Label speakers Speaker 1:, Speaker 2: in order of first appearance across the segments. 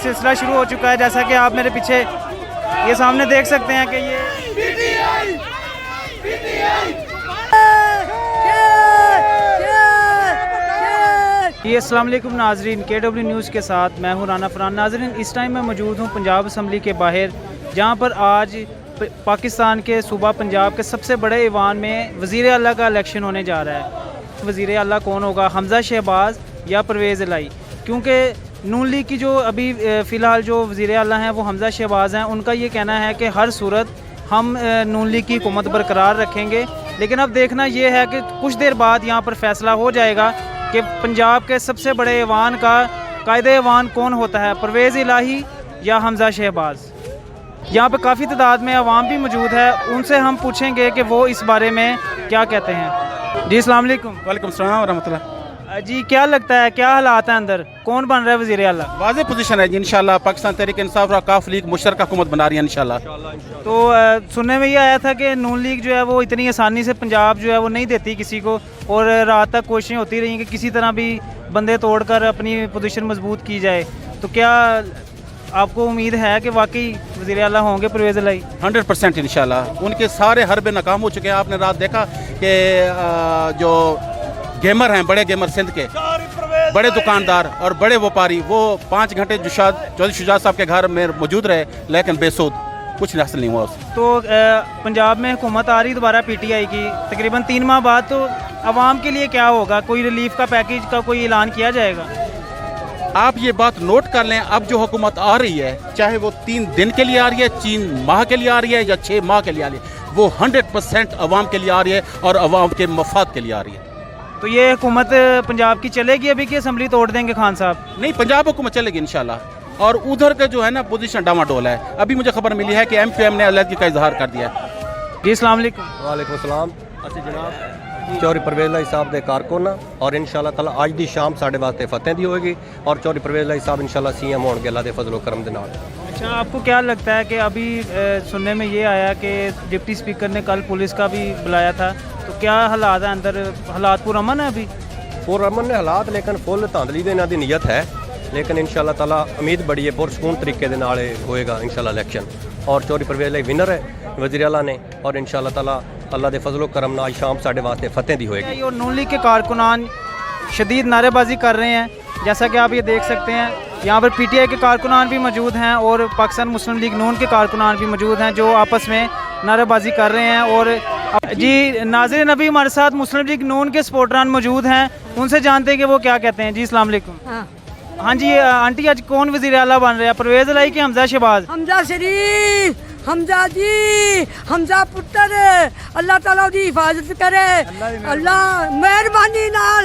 Speaker 1: सिलसिला शुरू हो चुका है। जैसा कि आप मेरे पीछे ये सामने देख सकते हैं कि ये अस्सलाम वालेकुम नाजरीन, KW न्यूज़ के साथ मैं हूँ राना फरहान। नाजरीन, इस टाइम मैं मौजूद हूँ पंजाब असम्बली के बाहर, जहाँ पर आज पाकिस्तान के सूबा पंजाब के सबसे बड़े ईवान में वज़ीर आला का इलेक्शन होने जा रहा है। वज़ीर आला कौन होगा, हमज़ा शहबाज या परवेज़ इलाही? क्योंकि नून लीग की जो अभी फ़िलहाल जो वज़ीर आला हैं वो हमज़ा शहबाज हैं। उनका ये कहना है कि हर सूरत हम नून लीग की हुकूमत बरकरार रखेंगे। लेकिन अब देखना ये है कि कुछ देर बाद यहाँ पर फैसला हो जाएगा कि पंजाब के सबसे बड़े ईवान का कायदे ईवान कौन होता है, परवेज़ इलाही या हमज़ा शहबाज। यहाँ पे काफ़ी तादाद में अवाम भी मौजूद है, उनसे हम पूछेंगे कि वो इस बारे में क्या कहते हैं। जी अस्सलाम वालेकुम।
Speaker 2: वालेकुम सलाम रहमतुल्लाह।
Speaker 1: जी क्या लगता है, क्या हालात हैं अंदर, कौन बन रहा है वज़ीर आला?
Speaker 2: वाज़ेह पोजीशन है जी, इंशाल्लाह पाकिस्तान तहरीक इंसाफ और काफ लीग मुश्तरका हुकूमत बना रही है इंशाल्लाह।
Speaker 1: तो सुनने में ये आया था कि नून लीग जो है वो इतनी आसानी से पंजाब जो है वो नहीं देती किसी को, और रात तक कोशिशें होती रही कि किसी तरह भी बंदे तोड़कर अपनी पोजीशन मजबूत की जाए। तो क्या आपको उम्मीद है कि वाकई वज़ीर आला होंगे परवेज़ इलाही?
Speaker 2: 100% इंशाल्लाह। उनके सारे हरबे नाकाम हो चुके हैं। आपने रात देखा कि जो गेमर हैं, बड़े गेमर सिंध के बड़े दुकानदार और बड़े व्यापारी, वो 5 घंटे चौधरी शुजात साहब के घर में मौजूद रहे, लेकिन बेसूद कुछ हासिल नहीं हुआ उससे।
Speaker 1: तो पंजाब में हुकूमत आ रही दोबारा PTI की तकरीबन 3 माह बाद, तो आवाम के लिए क्या होगा? कोई रिलीफ का पैकेज का कोई ऐलान किया जाएगा?
Speaker 2: आप ये बात नोट कर लें, अब जो हुकूमत आ रही है, चाहे वो 3 दिन के लिए आ रही है, 3 माह के लिए आ रही है या 6 माह के लिए आ रही है, वो 100% अवाम के लिए आ रही है और अवाम के मफाद के लिए आ रही है।
Speaker 1: तो ये हुकूमत पंजाब की चलेगी अभी की असम्बली तोड़ देंगे खान साहब?
Speaker 2: नहीं, पंजाब हुकूमत चलेगी इंशाल्लाह। और उधर का जो है ना पोजीशन डामाडोल है। अभी मुझे खबर मिली है कि MPM ने अलहदगी का इजहार कर दिया है।
Speaker 1: जी अस्सलाम वालेकुम।
Speaker 3: वालेकुम सलाम। ਅਸੀਂ जनाब चौधरी परवेज़ इलाही साहब के कारकुन और इंशाल्लाह ताला अज की शाम साढ़े वास्ते फतेह दी होएगी और चौधरी परवेज़ इलाही साहब इंशाल्लाह CM होंगे अल्लाह के फजलो करम दे नाल।
Speaker 1: अच्छा, आपको क्या लगता है कि अभी सुनने में ये आया कि डिप्टी स्पीकर ने कल पुलिस का भी बुलाया था, तो क्या हालात है अंदर, हालात पुरअमन है अभी?
Speaker 3: पुरअमन ने हालात, लेकिन फुल धांधली दे इन्हां दी नीयत है, लेकिन इंशाल्लाह ताला उम्मीद बड़ी है पुरसकून तरीके दे नाल होएगा इंशाल्लाह इलेक्शन। और चौधरी परवेज़ इलाही विनर है वज़ीर आला ने, और इंशाल्लाह ताला अल्लाह के फजलो करम नाल शाम साढ़े वास्ते फतेह दी होएगी।
Speaker 1: और नून लीग के कारकुनान शदीद नारेबाजी कर रहे हैं, जैसा कि आप ये देख सकते हैं। यहाँ पर PTI के कारकुनान भी मौजूद हैं और पाकिस्तान मुस्लिम लीग नून के कारकुनान भी मौजूद हैं, जो आपस में नारेबाजी कर रहे हैं। और जी नाज़रीन, अभी हमारे साथ मुस्लिम लीग नून के सपोर्टरान मौजूद हैं, उनसे जानते हैं कि वो क्या कहते हैं। जी अस्सलाम वालेकुम। हाँ जी आंटी, आज कौन वज़ीर आला बन रहा है, परवेज़ इलाही की हमज़ा शहबाज?
Speaker 4: हमज़ा शरीफ, हमज़ा जी, हमज़ा पुत्र, अल्लाह ताला दी हिफाजत करे, अल्लाह मेहरबानी नाल।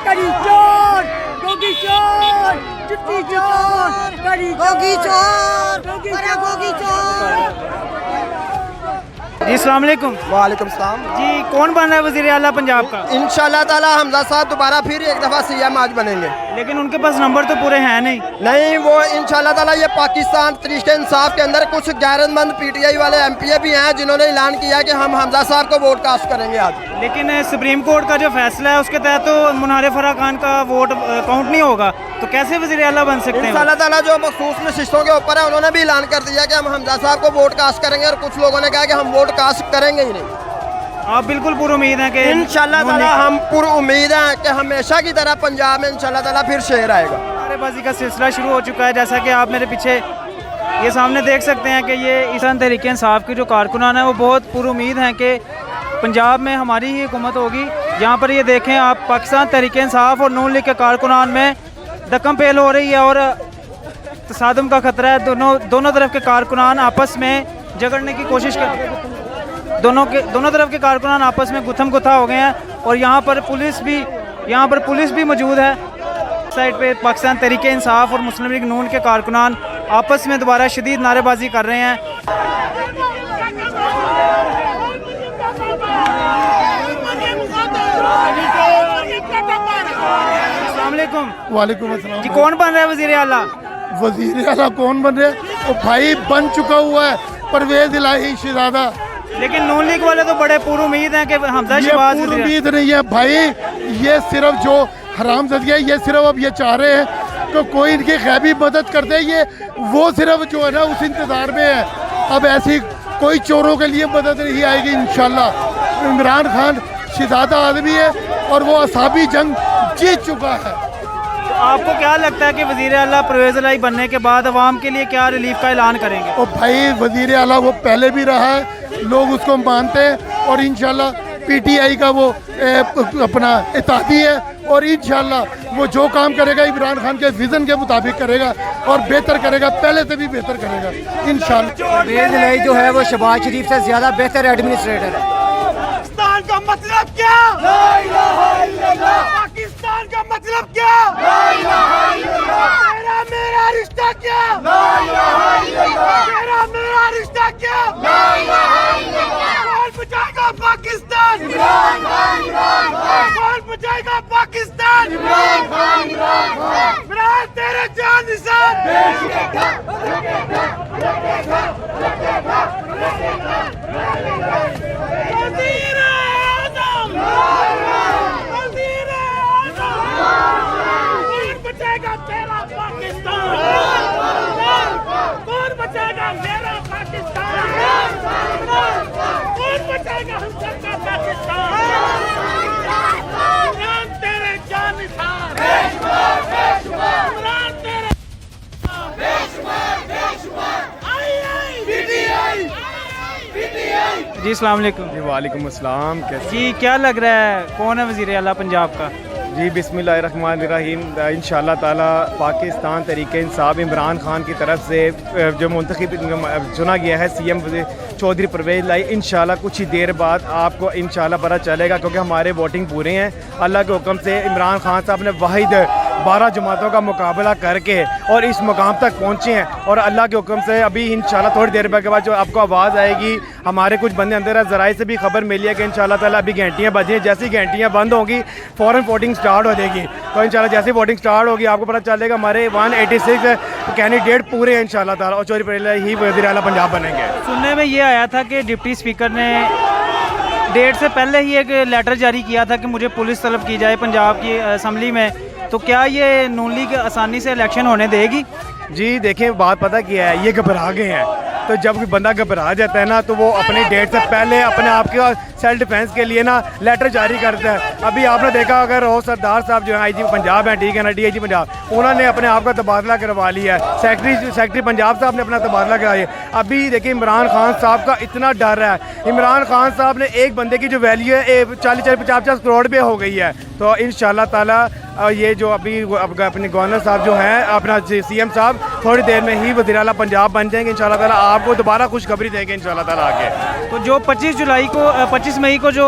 Speaker 4: करी चोर, गोगी चोर, जुत्ती चोर, करी गोगी चोर, गोगी चोर।
Speaker 1: जी अस्सलाम वालेकुम।
Speaker 5: वालेकुम सलाम।
Speaker 1: जी कौन बन रहा है वज़ीर आला पंजाब का?
Speaker 5: इंशाल्लाह ताला हमज़ा साहब दोबारा फिर एक दफ़ा CM आज बनेंगे।
Speaker 1: लेकिन उनके पास नंबर तो पूरे हैं नहीं।
Speaker 5: नहीं, वो इंशाल्लाह ताला ये पाकिस्तान तरीके इंसाफ के अंदर कुछ गैरतमंद PTI वाले MPA भी हैं जिन्होंने ऐलान किया कि हम हमज़ा साहब को वोट कास्ट करेंगे आज।
Speaker 1: लेकिन सुप्रीम कोर्ट का जो फैसला है उसके तहत तो मुनार फराह खान का वोट काउंट नहीं होगा, तो कैसे वज़ीर आला बन सकते हैं?
Speaker 5: इंशाल्लाह ताला जो मखसूस नशिस्तों के ऊपर है उन्होंने भी ऐलान कर दिया कि हम हमज़ा साहब को वोट कास्ट करेंगे, और कुछ लोगों ने कहा कि हम वोट कास्ट करेंगे ही नहीं।
Speaker 1: आप बिल्कुल पूरी उम्मीद है कि
Speaker 5: इंशाल्लाह ताला हम पूरी उम्मीद है कि हमेशा की तरह पंजाब में इंशाल्लाह ताला फिर शेर आएगा। नारेबाजी
Speaker 1: का सिलसिला शुरू हो चुका है, जैसा कि आप मेरे पीछे ये सामने देख सकते हैं कि ये ईसान तहरीक इंसाफ के जो कारकुनान है वो बहुत पूरी उम्मीद हैं कि पंजाब में हमारी ही हुकूमत होगी। यहाँ पर ये देखें आप, पाकिस्तान तहरीक इंसाफ और नून लीग के कारकुनान में दकम पेल हो रही है और तसादम का खतरा है। दोनों तरफ के कारकुनान आपस में झगड़ने की कोशिश कर, दोनों तरफ के कारकुनान आपस में गुथम गुथा हो गए हैं। और यहाँ पर पुलिस भी मौजूद है। साइड पे पाकिस्तान तहरीक इंसाफ और मुस्लिम लीग नून के कारकुनान आपस में दोबारा शदीद नारेबाजी कर रहे हैं। अस्सलाम वालेकुम।
Speaker 6: वालेकुम अस्सलाम।
Speaker 1: जी कौन बन रहा है वज़ीर आला?
Speaker 6: वज़ीर आला कौन बन रहा है? वो भाई बन चुका हुआ है परवेज़ इलाही शहज़ादा।
Speaker 1: लेकिन नून लीग वाले तो बड़े पूरी उम्मीद हैं कि हमजा
Speaker 6: ये
Speaker 1: शहबाज
Speaker 6: पूरी उम्मीद नहीं है भाई, ये सिर्फ जो हरामजादी है, ये सिर्फ अब ये चाह रहे हैं कि कोई इनकी गैबी मदद कर दे, ये वो सिर्फ जो है ना उस इंतज़ार में है। अब ऐसी कोई चोरों के लिए मदद नहीं आएगी इंशाल्लाह। इमरान खान शिजादा आदमी है और वो असाबी जंग जीत चुका है।
Speaker 1: आपको क्या लगता है कि वज़ीर आला परवेज़ इलाही बनने के बाद अवाम के लिए क्या रिलीफ का ऐलान करेंगे?
Speaker 6: और भाई वज़ीर आला वो पहले भी रहा है, लोग उसको मानते हैं और इंशाल्लाह पीटीआई का वो अपना इत्तेहादी है और इंशाल्लाह वो जो काम करेगा इमरान खान के विज़न के मुताबिक करेगा और बेहतर करेगा, पहले से भी बेहतर करेगा इंशाल्लाह।
Speaker 5: परवेज़ इलाही जो है वो शहबाज शरीफ से ज़्यादा बेहतर एडमिनिस्ट्रेटर है।
Speaker 7: पाकिस्तान का मतलब क्या? ला इलाहा इल्लल्लाह। पाकिस्तान का मतलब क्या? ला इलाहा इल्लल्लाह। तेरा मेरा रिश्ता क्या? ला इलाहा इल्लल्लाह। तेरा मेरा रिश्ता क्या? ला इलाहा इल्लल्लाह। कौन बचाएगा पाकिस्तान? इमरान खान। इमरान खान। कौन बचाएगा पाकिस्तान? इमरान खान। इमरान खान। इमरान तेरे जान निसार। वज़ीर आज़म। वज़ीर आज़म। कौन बचाएगा तेरा पाकिस्तान? कौन बचाएगा मेरा पाकिस्तान? कौन बचाएगा हम सबका पाकिस्तान? इमरान तेरे जान निसार। इमरान तेरे
Speaker 1: जी अस्सलाम वालेकुम।
Speaker 8: जी वालेकुम अस्सलाम। कैसे
Speaker 1: जी क्या लग रहा है कौन है वज़ीर आला पंजाब का?
Speaker 8: जी बिस्मिल्लाहिर्रहमानिर्रहीम। इंशाअल्लाह ताला पाकिस्तान तहरीक इंसाफ इमरान खान की तरफ से जो मुंतखब चुना गया है सीएम चौधरी परवेज़ इलाही, इंशाअल्लाह कुछ ही देर बाद आपको इंशाअल्लाह पता चलेगा, क्योंकि हमारे वोटिंग पूरे हैं। अल्लाह के हुक्म से इमरान खान साहब ने वाहिद 12 जमातों का मुकाबला करके और इस मुकाम तक पहुँचे हैं और अल्लाह के हुक्म से अभी इंशाअल्लाह थोड़ी देर के बाद जो आपको आवाज़ आएगी, हमारे कुछ बंदे अंदर ज़राए से भी खबर मिली है कि इंशाअल्लाह ताला अभी घंटियाँ बजी हैं, जैसी घंटियाँ बंद होंगी फ़ौरन वोटिंग स्टार्ट हो जाएगी। तो इंशाअल्लाह जैसे वोटिंग स्टार्ट होगी आपको पता चलेगा हमारे 186 कैंडिडेट पूरे हैं इंशाअल्लाह ताला और चौधरी परवेज़ इलाही ही वज़ीर आला पंजाब बनेंगे।
Speaker 1: सुनने में ये आया था कि डिप्टी स्पीकर ने डेट से पहले ही एक लेटर जारी किया था कि मुझे पुलिस तलब की जाए पंजाब की असम्बली में, तो क्या ये नून लीग आसानी से इलेक्शन होने देगी?
Speaker 8: जी देखें, बात पता क्या है, ये घबरा गए हैं। तो जब कोई बंदा घबरा जाता है ना तो वो अपनी डेट से पहले अपने आप के सेल्फ डिफेंस के लिए ना लेटर जारी करता है। अभी आपने देखा अगर वो सरदार साहब जो है आईजी पंजाब हैं, ठीक है ना, डीआईजी पंजाब, उन्होंने अपने आप का तबादला करवा लिया है। सेक्रेटरी पंजाब साहब ने अपना तबादला कराया। अभी देखिए इमरान खान साहब का इतना डर है, इमरान खान साहब ने एक बंदे की जो वैल्यू है 40-50 करोड़ रुपये हो गई है। तो इंशाअल्लाह ताला ये जो अभी अपने गवर्नर साहब जो हैं अपना सीएम साहब थोड़ी देर में ही वज़ीर आला पंजाब बन जाएंगे। इंशाअल्लाह ताला आपको दोबारा खुशखबरी देंगे इंशाअल्लाह ताला आगे।
Speaker 1: तो जो 25 मई को जो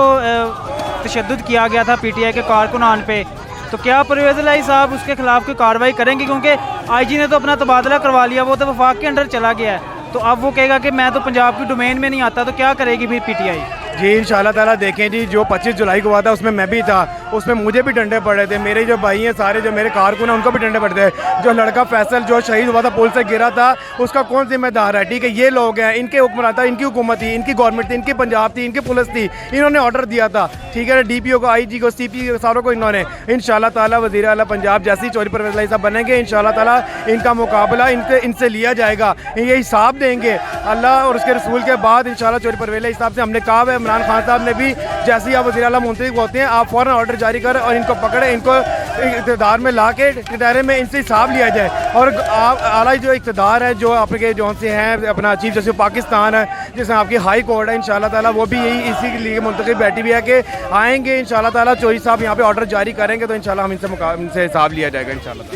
Speaker 1: तशद्दुद किया गया था पीटीआई के कारकुनान पे, तो क्या परवेज़ इलाही साहब उसके खिलाफ कोई कार्रवाई करेंगे? क्योंकि आईजी ने तो अपना तबादला करवा लिया, वो तो वफाक के अंडर चला गया है, तो अब वो कहेगा कि मैं तो पंजाब की डोमेन में नहीं आता, तो क्या करेगी फिर पीटीआई?
Speaker 8: जी इंशाअल्लाह ताला देखें जी, जो 25 जुलाई को हुआ था उसमें मैं भी था, उसमें मुझे भी डंडे पड़े थे, मेरे जो भाई हैं सारे जो मेरे कारकुन हैं उनको भी डंडे पड़े थे। जो लड़का फैसल जो शहीद हुआ था पुल से गिरा था उसका कौन जिम्मेदार है? ठीक है, ये लोग हैं, इनके हुक्मरान था, इनकी हुकूमत थी, इनकी गवर्नमेंट थी, इनकी पंजाब थी, इनकी पुलिस थी, इन्होंने ऑर्डर दिया था, ठीक है, DPO को, IG को, CP को, सारों को इन्होंने। इंशाअल्लाह ताला वज़ीर आला पंजाब जैसे ही चौधरी परवेज़ इलाही साहब बनेंगे इंशाअल्लाह ताला इनका मुकाबला इनसे लिया जाएगा, ये हिसाब देंगे अल्लाह और उसके रसूल के बाद इंशाअल्लाह चौधरी परवेज़ इलाही साहब से हमने कहा है। इमरान खान साहब ने भी जैसे ही आप वज़ीर आला मुंतखब होते हैं आप फ़ौरन ऑर्डर जारी करें और इनको पकड़े, इनको इक़्तिदार में ला के दायरे में इनसे हिसाब लिया जाए। और आला जो इक़्तिदार है जो आपके जो से हैं अपना चीफ जस्टिस पाकिस्तान है, जिसमें आपकी हाई कोर्ट है, इंशाअल्लाह ताला वो भी यही इसी के लिए मुंतखब बैठी हुई है कि आएंगे इंशाअल्लाह ताला चौधरी साहब यहाँ पे ऑर्डर जारी करेंगे तो इंशाअल्लाह हम इनसे हिसाब लिया जाएगा इंशाअल्लाह।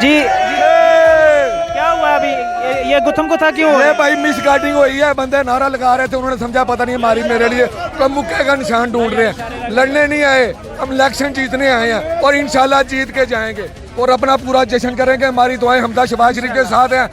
Speaker 1: जी क्या हुआ अभी ये गुथम को था क्यों हो रहा
Speaker 9: ये
Speaker 1: है?
Speaker 9: भाई मिस गार्डिंग हुई है, बंदे नारा लगा रहे थे, उन्होंने समझा पता नहीं हमारी मेरे लिए तो मुक्के का निशान ढूंढ रहे हैं। लड़ने नहीं आए, हम इलेक्शन जीतने आए हैं और इंशाल्लाह जीत के जाएंगे और अपना पूरा जश्न करेंगे। हमारी दुआएं हमदा शहबाज शरीफ के साथ हैं।